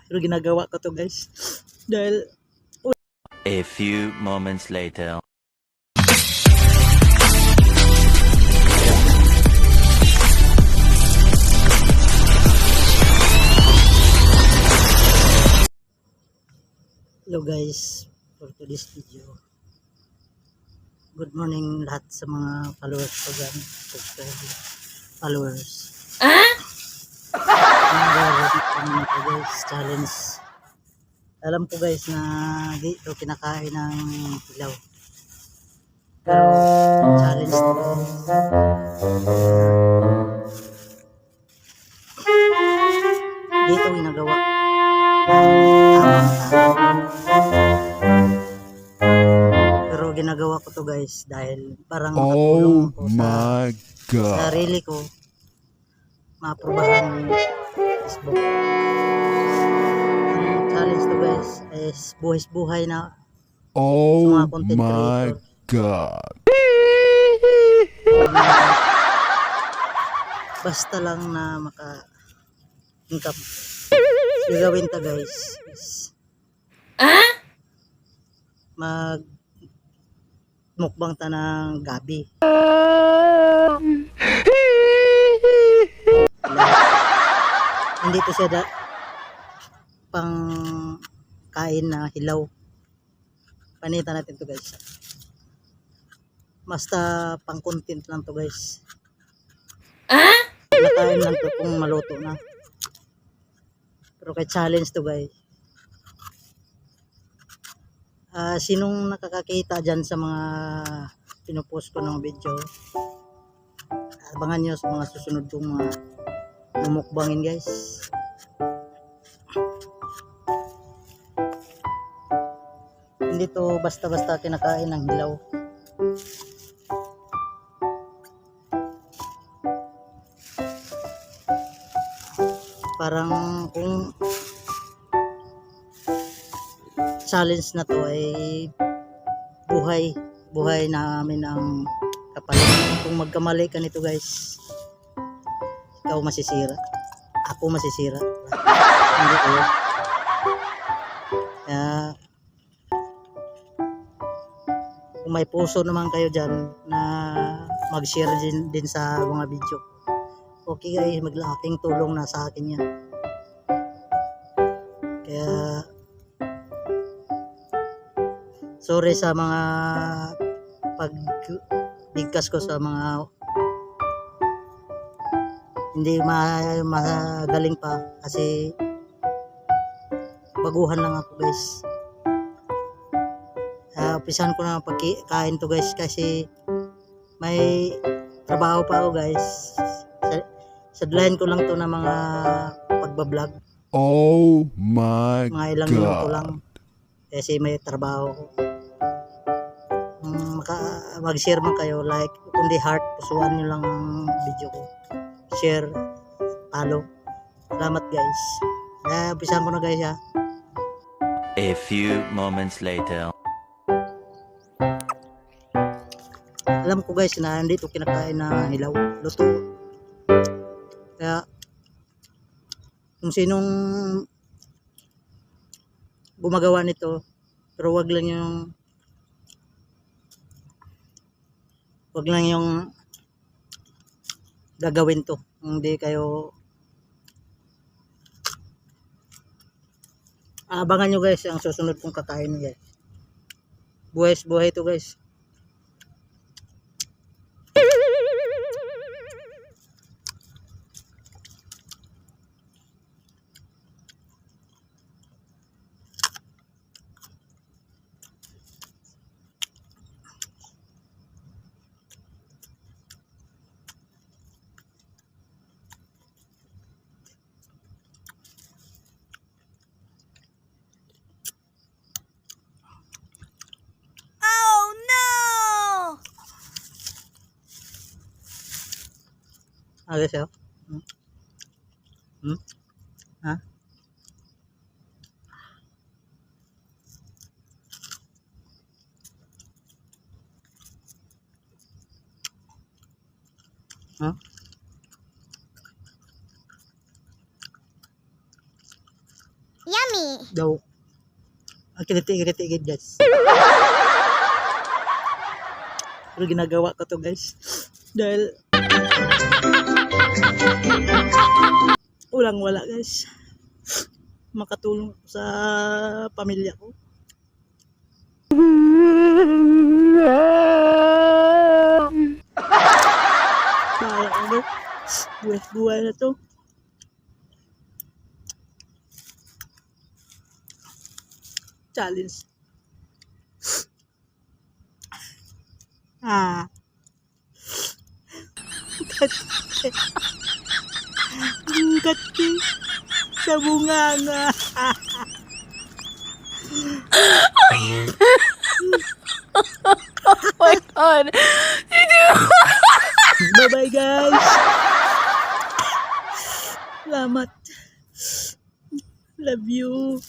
Pero ginagawa ko to guys. Dahil A few moments later. hello guys, for today's video. Good morning lahat sa mga followers ko dyan. Subscribe followers. Guys, challenge. Alam ko guys na dito kinakain ng hilaw. Pero challenge to guys. Dito ginagawa pero ginagawa ko to guys dahil parang makatulong ako sa sarili ko maaprubahan ng Facebook. Ang challenge to guys is buhay na sa mga content creator. God. Basta lang na maka-income. Gagawin ta guys is mag mukbang ta ng gabi. Hindi to siya pang kain na hilaw. Panitan natin to guys. Basta pang content lang to guys. Nakain lang to kung maluto na. Pero kay challenge to guys. Sinong nakakakita dyan sa mga pinupost ko ng video, abangan nyo sa mga susunod kong mga mumukbangin guys. Hindi to basta-basta kinakain ng hilaw. Parang kung challenge na to ay buhay namin ang kapalit. Kung magkamali ka nito guys, ikaw masisira, ako masisira, hindi kayo. Kaya kung may puso naman kayo dyan na mag-share din sa mga video, okay guys, maglaking tulong na sa akin yan. Kaya sorry sa mga pagbigkas ko sa mga hindi magaling pa kasi baguhan lang ako guys. Umpisahan ko na pagkain to guys kasi may trabaho pa ako guys. Sadlayan ko lang to na mga pagbablog. Oh my mga ilang God. minuto lang kasi may trabaho ko. Mag-share man kayo, like, kundi heart, pusuan nyo lang ang video ko. Share, follow. Salamat guys. Umpisahan ko na guys ha. A few moments later. Alam ko guys na hindi ito kinakain na hilaw, luto. Kaya kung sinong gumagawa nito, pero wag lang yung gagawin to. Hindi kayo abangan nyo guys ang susunod kong kakain guys. Buhay to guys. Agak siya. Ha? Ha? Yummy. Daw. Ang kiniti-kiniti guys. Pero ginagawa ko to guys. Dahil walang-wala guys. Makatulong ako sa pamilya ko. Kaya ano, buhay na to. Challenge. Kati sa bunganga. Oh my god. Bye-bye guys. Salamat. Love you.